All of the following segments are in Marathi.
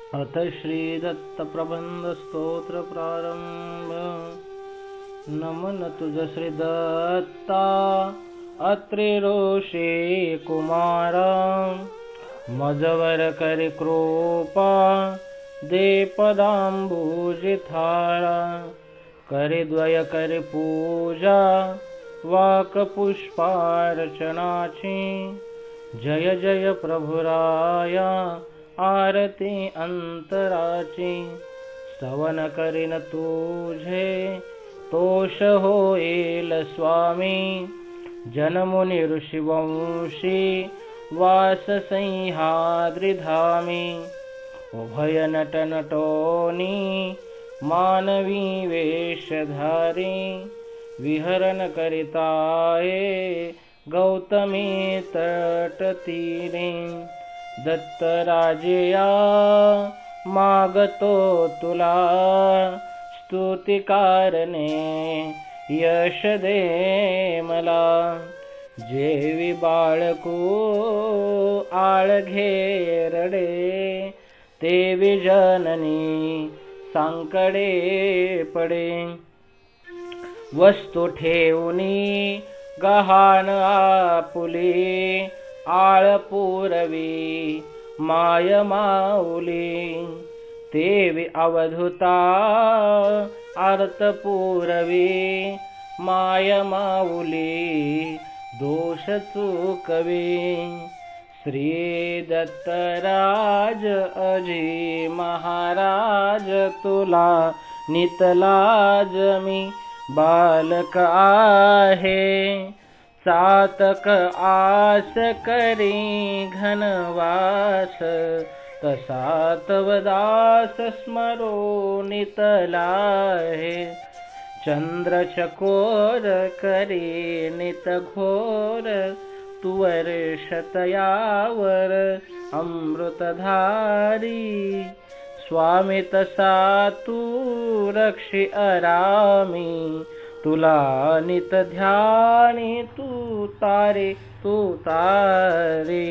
अथ श्री दत्त प्रबंध स्तोत्र प्रारंभ। नमन तुझ श्री दत्ता अत्रि ऋषी कुमारा, मजवर करी कृपा दे पदांबुज थारा। करी द्वय करी पूजा वाक पुष्पार्चनाची, जय जय प्रभुराया आरती अंतराची। स्तवन करीन तुझे तोष होईल स्वामी, जनमुनी ऋषिवंशी वास सह्याद्री धामी। उभय नट नटोनी मानवी वेशधारी, विहरण करिताये गौतमी तटतीरे। दत्तराजया मागतो तुला स्तुती कारणे, यश दे मला। जेवी बाळकू आळघे रडे, तेवी जननी सांकडे पडे। वस्तू ठेवूनी गहाण आपुली, आळ पुरवी माय माऊली। तेवी अवधूता आर्त पुरवी, माय माऊली दोष चुकवी। श्री दत्तराज अजी महाराज, तुला नितलाज मी बालक आहे। चातक आस करी घनवास, तसा तव दास स्मरो नितलाहे। चंद्र चकोर करी नित घोर, तुवर शतयावर अमृतधारी। स्वामी तसा तू रक्षी अरामी, तुला नित ध्यानी तू तारे तू तारे।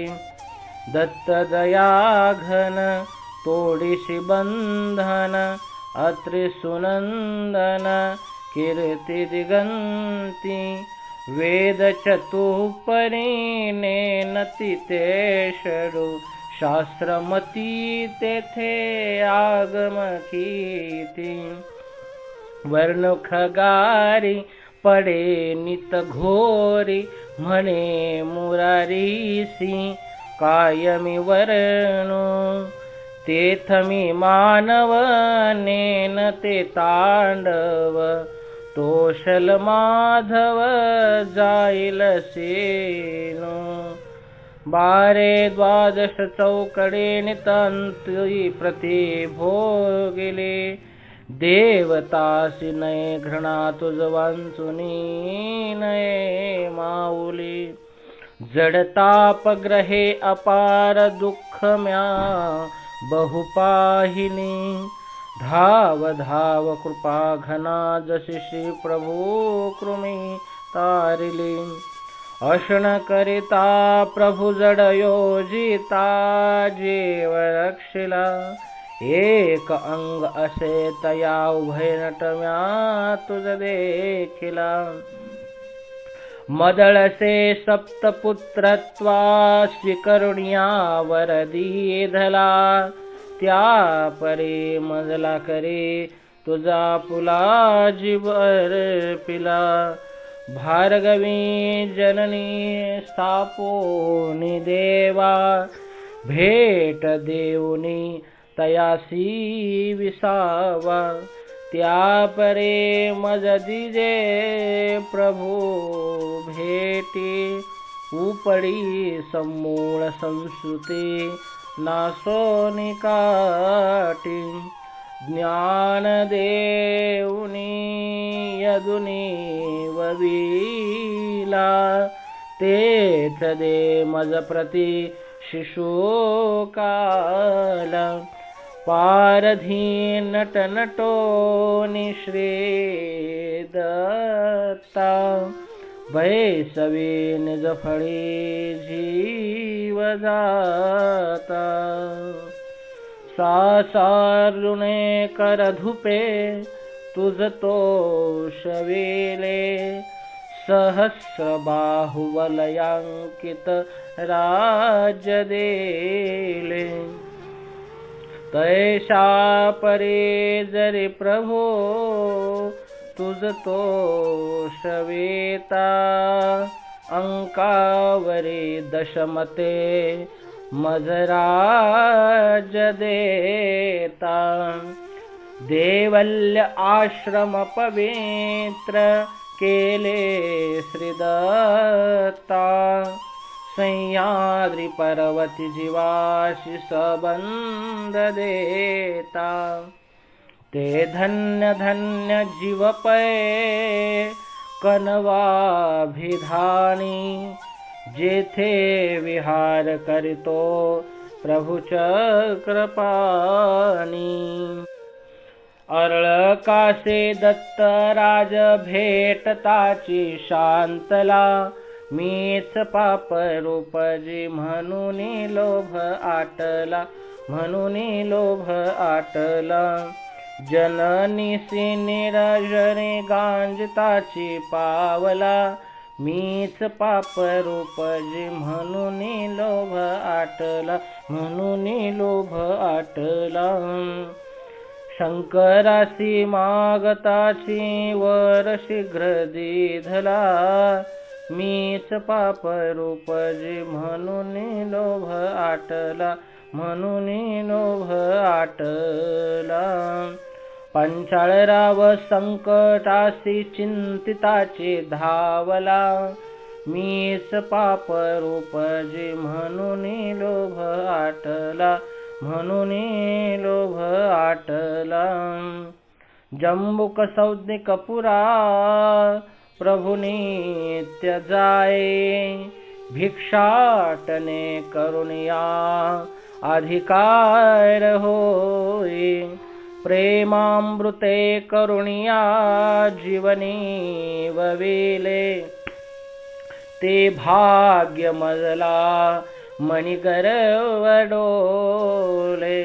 दत्त दया घन तोडीसी बंधन, अत्रि सुनंदन कीर्ती दिगंती। वेद चतुपरी नेनती ते षडू, शास्त्रमती तेथे आगम कीर्ती। वर्ण खगारी पडे नित घोरी, म्हणे मुरारीसी कायमी वर्णो। तेथमी मानव नेन ते तांडव, तोषल माधव जाईल सेनो। बारे द्वादश चौकडे नितांती प्रति भोगिले, देवतासी नये घृणा तुझ वांचुनी नये माऊली। जडतापग्रहे अपार दुःख म्या बहुपाहिनी, धाव धाव कृपा घना जशी श्री प्रभू कृमी तारिली। अशन करिता प्रभु जड योजिता, जीव रक्षिला। एक अंग असे तया उभय नटम्या तुझ देखिला। मदळसे सप्तपुत्रत्वा स्वीकरुण्या वरदी धला, त्या परे मजला करे तुझा पुला जीव अर्पिला। भार्गवी जननी स्थापोनी देवा, भेट देऊनी तयासी विसावा। त्या परे मज दिजे प्रभू भेटी, उपडी समूळ संस्कृती नासोनी काटी। ज्ञान देऊनी यदुनी वविला, तेथ दे मज प्रति शिशु काला। पारधी नट नटोनी श्री दत्ता, बैसवी निज फळी जीव जाता। सासारुणे कर धुपे तुझ तोष वेले सहस्र बाहुवलयांकित राज्य देले तैशा परे जरी प्रभो तुझ तोष वेता अंकावरी दशमते मजराज देता देवल्य आश्रम पवित्र केले श्रीदत्ता सह्याद्री पर्वती जीवाशी सबंध देता ते धन्य धन्य जीव पै कनवाभिधानी जेथे विहार करितो प्रभु चक्रपाणी अरळकासे दत्तराज भेटताची शांतला मीच पाप रूपजी म्हणून लोभ आटला जननीसी निरजने गांजताची पावला मीच पाप रूपजी म्हणून लोभ आटला शंकरासी मागताची वर शीघ्र दिधला मीच पाप रूपजी म्हणून लोभ आटला पंचाळराव संकटासी चिंतिताची धावला मीच पाप रूपजी म्हणून लोभ आटला जंबुक सौज्ञिक पुरा प्रभु नित्य जाये भिक्षाटने करुणिया अधिकार होय प्रेमामृते करुणिया जीवनी वविले ते भाग्य मजला मणिगर्व डोले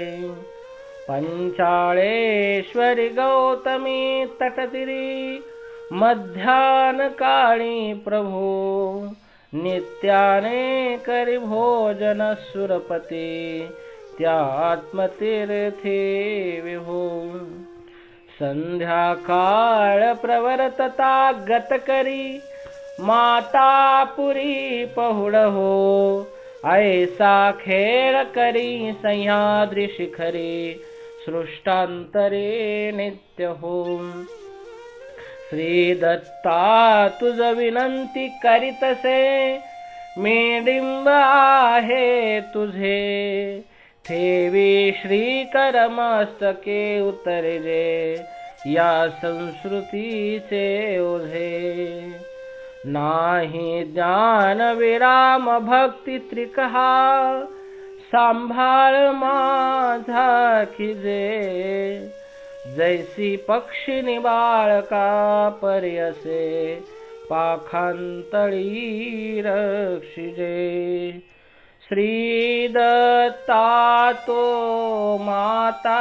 पंचाळेश्वरी गौतमी तटतिरी मध्यान काळी प्रभो नित्याने करी भोजन सुरपती त्या आत्मतीर्थी विभो संध्याकाळ प्रवर्तता गत करी मातापुरी पहुड हो ऐसा खेळ करी सह्याद्री शिखरी सृष्टांतरे नित्य हो श्री दत्ता तुझ विनंती करीतसे मेडिंब आहे तुझे ठेवी श्रीकर मस्तके उतरजे या संस्कृतीचे ओझे नाही ज्ञान विराम भक्ती त्रिकहा सांभाळ माझा खिजे जैसी पक्षी बाळका पर्यसे पाखांतळी रक्षिजे श्री दत्ता तो माता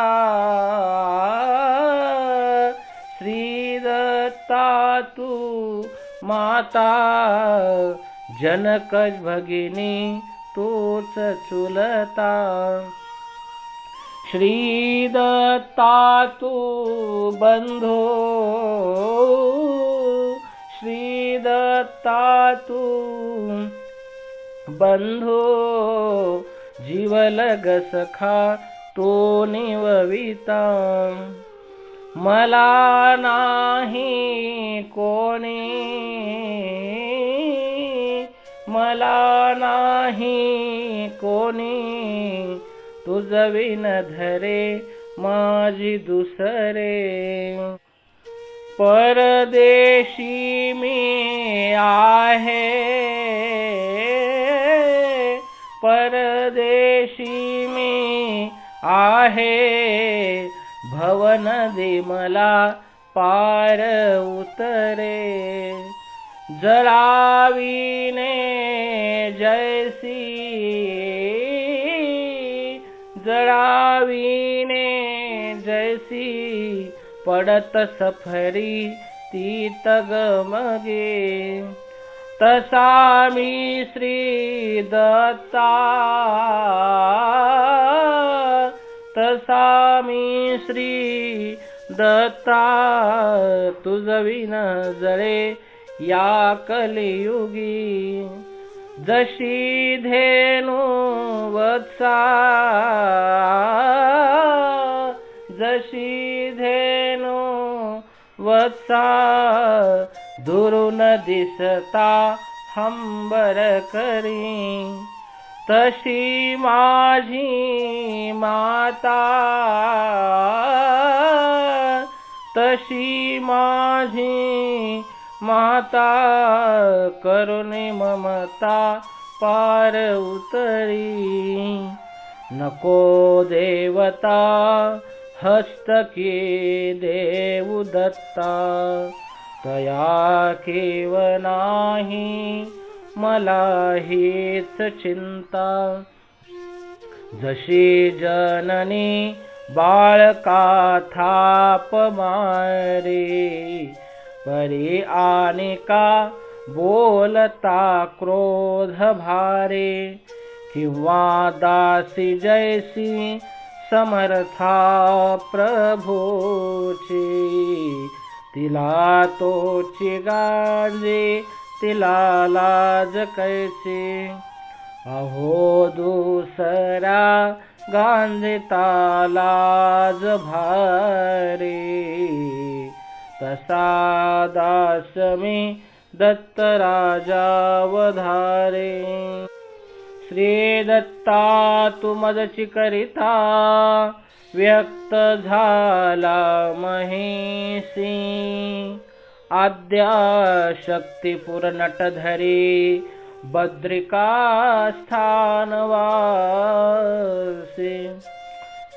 श्री दत्ता तू माता जनक भगिनी तूच चुलता श्री दत्ता तू बंधो श्री दत्ता तू बंधो जीवलग सखा तो निवविता मला नाही कोणी तुझ विन धरे माझी दुसरे परदेशी मी आहे भवनदी मला पार उतरे जळाविने जैसी जळाविणे जैसी पडत सफरी ती तगमगे तसा मी श्री दत्ता तसा मी श्री दत्ता तुझविन जळे या कलियुगी जशी धेनु वत्सा जशी धेनु वत्सा दुरून दिसता हंबर करी तशी माझी माता तशी माझी माता करुणे ममता पार उतरी नको देवता हस्तके देऊ दत्ता तया केव नाही मला हीच चिंता जशी जननी बाळका थाप मारे परी आनिका बोलता क्रोध भारे किंवा दासी जैसी समर्था प्रभूची तिला तोची गांजे तिला लाज कैसी अहो दुसरा गांजिता लाज भारी तसा दास मी दत्त राजावधारे श्री दत्ता तू मदची करिता व्यक्त झाला महेशी आद्या शक्तिपुर नटधरी बद्रिका स्थानवासी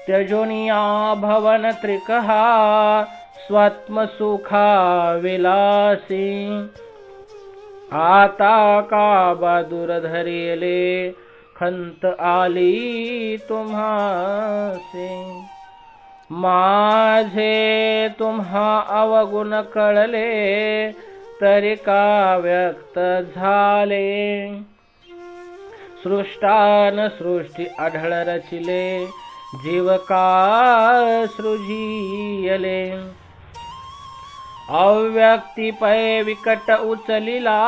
त्यजोनिया भवन त्रिकहा स्वात्मसुखा विलासी आता का बहादूर धरिले खंत आली तुम्हासे माझे तुम्हा अवगुण कळले तरी का व्यक्त झाले सृष्टान सृष्टी आढळ रचिले जीव का सृजियले अव्यक्ती पै विकट उचलिला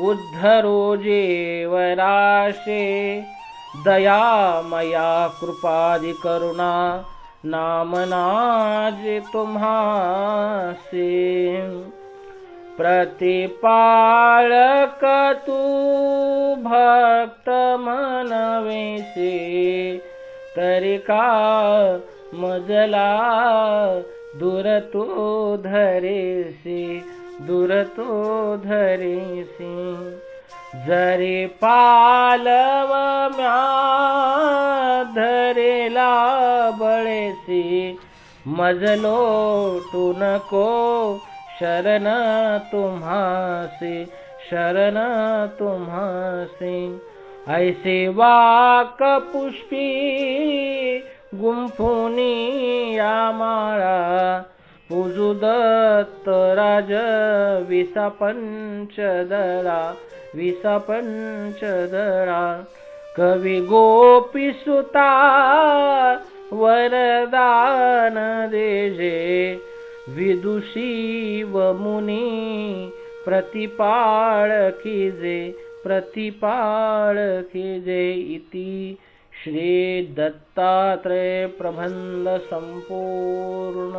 उद्धरो जेवराशे दयामया कृपादि करुणा नामनाजे तुम्हासे प्रतिपाळक तू भक्त मनवेसे तरी का मजला दूर तो धरेसी दूर तो धरेसी जरी पालव म्या धरेला बळेसी मजलो तू नको शरण तुम्हासी शरण तुम्हासी ऐसे वाक पुष्पी गुंफुनी या माळा पूजू दत्त राज विसा पंचदळा कवी गोपी सुता वरदान देजे विदुषी व मुनी प्रतिपाळ कीजे इति श्री दत्तात्रेय प्रबंध संपूर्ण।